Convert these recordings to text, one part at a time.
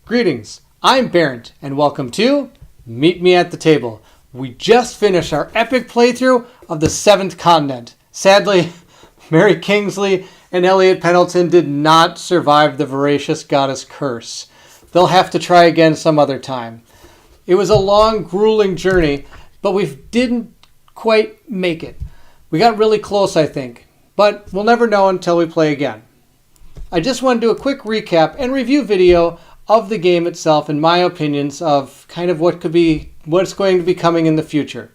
Greetings, I'm Barrett, and welcome to Meet Me at the Table. We just finished our epic playthrough of the Seventh Continent. Sadly, Mary Kingsley and Elliot Pendleton did not survive the Voracious Goddess curse. They'll have to try again some other time. It was a long, grueling journey, but we didn't quite make it. We got really close, I think, but we'll never know until we play again. I just want to do a quick recap and review video of the game itself and my opinions of kind of what's going to be coming in the future.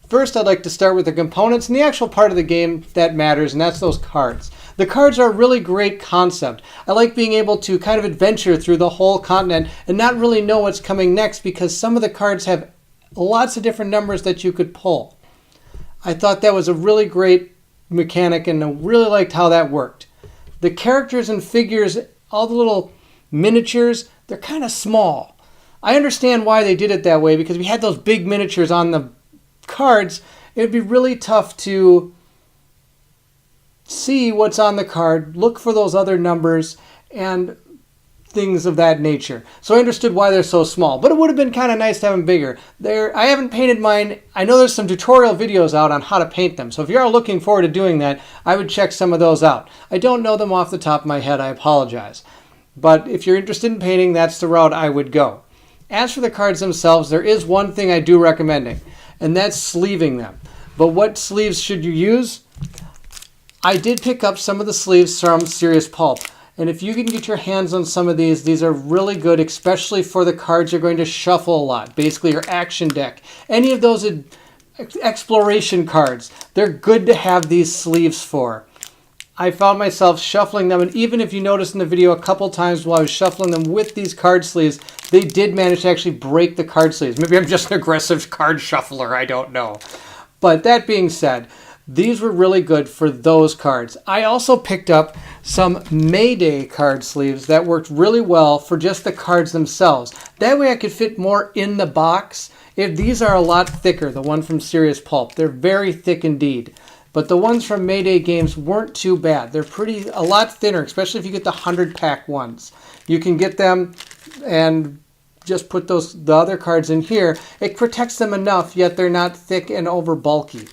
First, I'd like to start with the components and the actual part of the game that matters, and that's those cards. The cards are a really great concept. I like being able to kind of adventure through the whole continent and not really know what's coming next because some of the cards have lots of different numbers that you could pull. I thought that was a really great mechanic and I really liked how that worked. The characters and figures, all the little miniatures, they're kind of small. I understand why they did it that way because we had those big miniatures on the cards. It would be really tough to see what's on the card, look for those other numbers, and things of that nature. So I understood why they're so small, but it would have been kind of nice to have them bigger. I haven't painted mine. I know there's some tutorial videos out on how to paint them, so if you are looking forward to doing that, I would check some of those out. I don't know them off the top of my head, I apologize. But if you're interested in painting, that's the route I would go. As for the cards themselves, there is one thing I do recommend, and that's sleeving them. But what sleeves should you use? I did pick up some of the sleeves from Serious Poulp. And if you can get your hands on some of these are really good, especially for the cards you're going to shuffle a lot. Basically your action deck. Any of those exploration cards, they're good to have these sleeves for. I found myself shuffling them, and even if you notice in the video a couple times while I was shuffling them with these card sleeves, they did manage to actually break the card sleeves. Maybe I'm just an aggressive card shuffler, I don't know. But that being said, these were really good for those cards. I also picked up some Mayday card sleeves that worked really well for just the cards themselves. That way I could fit more in the box. These are a lot thicker, the one from Serious Poulp. They're very thick indeed. But the ones from Mayday Games weren't too bad. They're a lot thinner, especially if you get the 100-pack ones. You can get them and just put the other cards in here. It protects them enough, yet they're not thick and over bulky.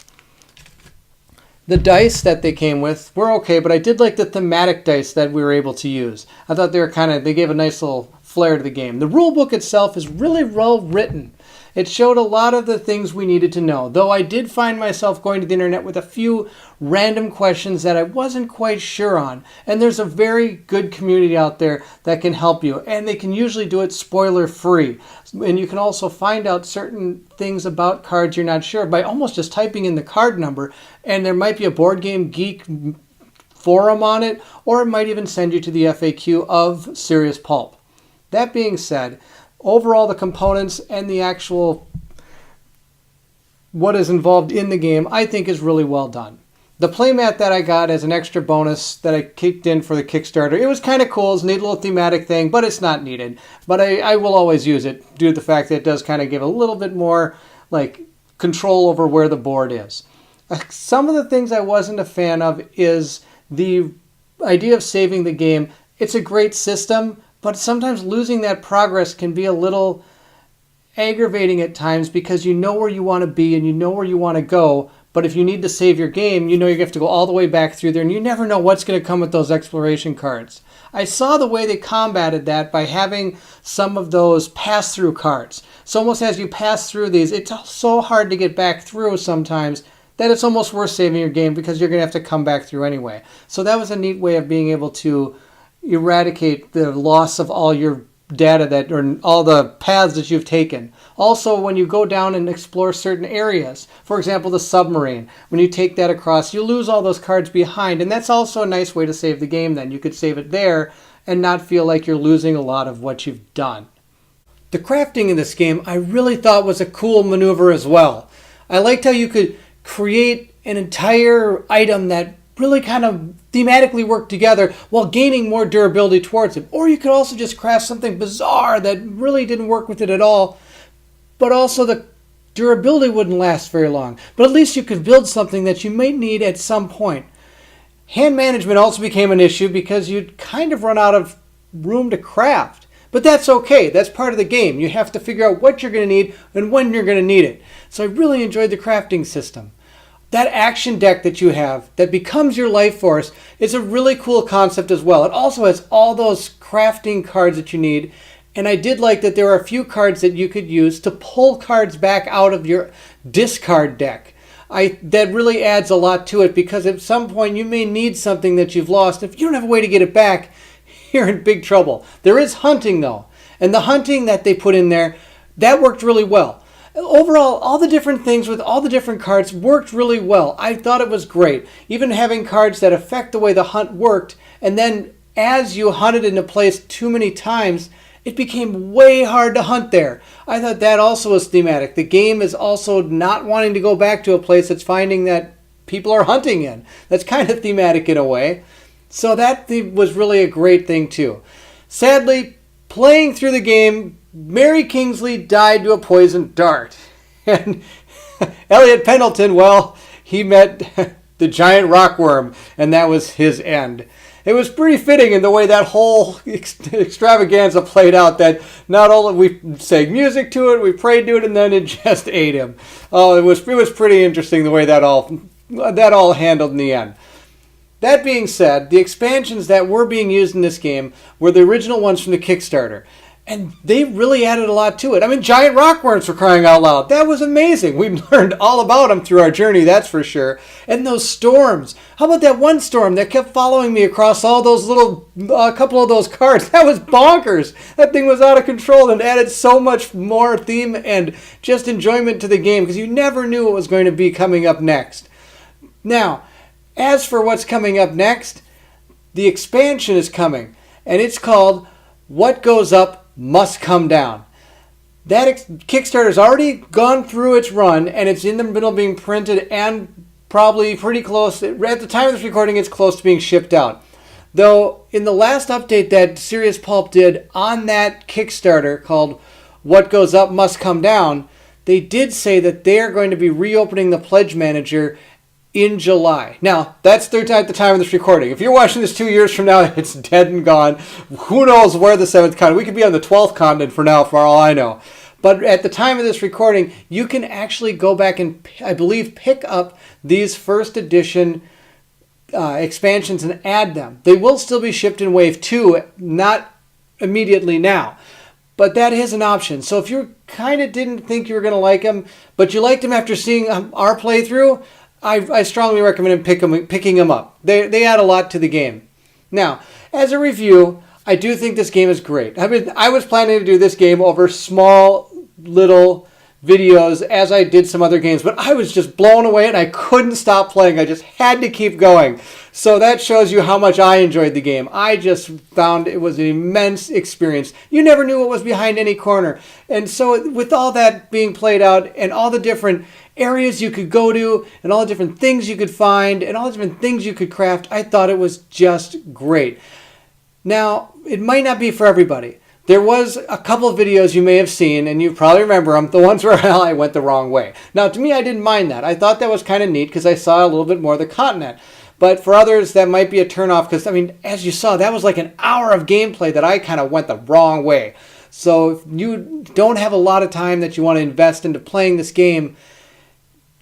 The dice that they came with were okay, but I did like the thematic dice that we were able to use. I thought they gave a nice little flair to the game. The rulebook itself is really well written. It showed a lot of the things we needed to know, though I did find myself going to the internet with a few random questions that I wasn't quite sure on. And there's a very good community out there that can help you, and they can usually do it spoiler-free. And you can also find out certain things about cards you're not sure by almost just typing in the card number, and there might be a Board Game Geek forum on it, or it might even send you to the FAQ of Serious Poulp. That being said, overall, the components and the actual what is involved in the game, I think is really well done. The playmat that I got as an extra bonus that I kicked in for the Kickstarter, it was kind of cool. It's a neat little thematic thing, but it's not needed. But I will always use it due to the fact that it does kind of give a little bit more control over where the board is. Some of the things I wasn't a fan of is the idea of saving the game. It's a great system, but sometimes losing that progress can be a little aggravating at times because you know where you want to be and you know where you want to go. But if you need to save your game, you know you have to go all the way back through there and you never know what's going to come with those exploration cards. I saw the way they combated that by having some of those pass-through cards. So almost as you pass through these, it's so hard to get back through sometimes that it's almost worth saving your game because you're going to have to come back through anyway. So that was a neat way of being able to eradicate the loss of all your data or all the paths that you've taken. Also, when you go down and explore certain areas, for example, the submarine, when you take that across, you lose all those cards behind, and that's also a nice way to save the game then. You could save it there and not feel like you're losing a lot of what you've done. The crafting in this game I really thought was a cool maneuver as well. I liked how you could create an entire item that really kind of thematically work together while gaining more durability towards it. Or you could also just craft something bizarre that really didn't work with it at all, but also the durability wouldn't last very long. But at least you could build something that you might need at some point. Hand management also became an issue because you'd kind of run out of room to craft. But that's okay. That's part of the game. You have to figure out what you're going to need and when you're going to need it. So I really enjoyed the crafting system. That action deck that you have that becomes your life force is a really cool concept as well. It also has all those crafting cards that you need. And I did like that there are a few cards that you could use to pull cards back out of your discard deck. That really adds a lot to it, because at some point you may need something that you've lost. If you don't have a way to get it back, you're in big trouble. There is hunting though. And the hunting that they put in there, that worked really well. Overall, all the different things with all the different cards worked really well. I thought it was great. Even having cards that affect the way the hunt worked, and then as you hunted in a place too many times, it became way hard to hunt there. I thought that also was thematic. The game is also not wanting to go back to a place that's finding that people are hunting in. That's kind of thematic in a way. So that was really a great thing too. Sadly, playing through the game, Mary Kingsley died to a poisoned dart. And Elliot Pendleton, well, he met the giant rockworm, and that was his end. It was pretty fitting in the way that whole extravaganza played out, that not only we sang music to it, we prayed to it, and then it just ate him. Oh, it was pretty interesting the way that all handled in the end. That being said, the expansions that were being used in this game were the original ones from the Kickstarter. And they really added a lot to it. I mean, giant rockworms, for crying out loud. That was amazing. We learned all about them through our journey, that's for sure. And those storms. How about that one storm that kept following me across all those couple of those cards? That was bonkers. That thing was out of control and added so much more theme and just enjoyment to the game, because you never knew what was going to be coming up next. Now, as for what's coming up next, the expansion is coming. And it's called What Goes Up Must Come Down. That Kickstarter's already gone through its run, and it's in the middle of being printed and probably pretty close. At the time of this recording, it's close to being shipped out. Though, in the last update that Serious Poulp did on that Kickstarter called What Goes Up Must Come Down, they did say that they're going to be reopening the Pledge Manager in July. Now, that's at the time of this recording. If you're watching this 2 years from now, it's dead and gone. Who knows where the 7th continent? We could be on the 12th continent for now, for all I know. But at the time of this recording, you can actually go back and, I believe, pick up these first edition expansions and add them. They will still be shipped in Wave 2, not immediately now. But that is an option. So if you kind of didn't think you were going to like them, but you liked them after seeing our playthrough, I strongly recommend picking them up. They add a lot to the game. Now, as a review, I do think this game is great. I mean, I was planning to do this game over small little videos as I did some other games, but I was just blown away and I couldn't stop playing. I just had to keep going. So that shows you how much I enjoyed the game. I just found it was an immense experience. You never knew what was behind any corner. And so with all that being played out and all the different areas you could go to and all the different things you could find and all the different things you could craft, I thought it was just great. Now, it might not be for everybody. There was a couple of videos you may have seen, and you probably remember them, the ones where I went the wrong way. Now, to me, I didn't mind that. I thought that was kind of neat because I saw a little bit more of the continent. But for others, that might be a turnoff because, I mean, as you saw, that was like an hour of gameplay that I kind of went the wrong way. So if you don't have a lot of time that you want to invest into playing this game,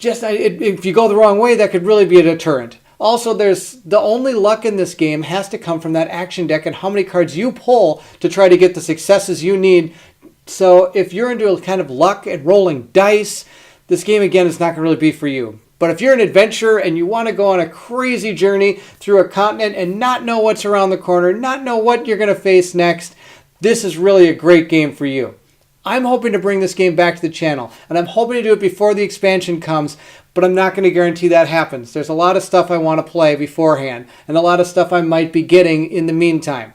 if you go the wrong way, that could really be a deterrent. Also, the only luck in this game has to come from that action deck and how many cards you pull to try to get the successes you need. So if you're into a kind of luck and rolling dice, this game, again, is not going to really be for you. But if you're an adventurer and you want to go on a crazy journey through a continent and not know what's around the corner, not know what you're going to face next, this is really a great game for you. I'm hoping to bring this game back to the channel, and I'm hoping to do it before the expansion comes, but I'm not going to guarantee that happens. There's a lot of stuff I want to play beforehand, and a lot of stuff I might be getting in the meantime.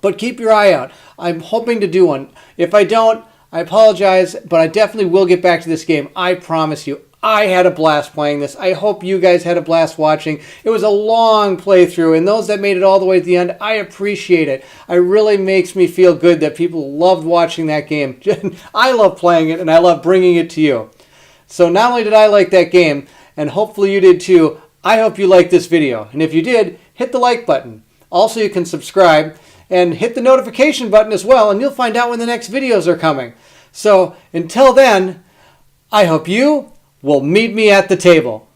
But keep your eye out. I'm hoping to do one. If I don't, I apologize, but I definitely will get back to this game. I promise you. I had a blast playing this. I hope you guys had a blast watching. It was a long playthrough, and those that made it all the way to the end, I appreciate it. It really makes me feel good that people loved watching that game. I love playing it, and I love bringing it to you. So not only did I like that game, and hopefully you did too, I hope you liked this video. And if you did, hit the like button. Also, you can subscribe, and hit the notification button as well, and you'll find out when the next videos are coming. So until then, I hope you will meet me at the table.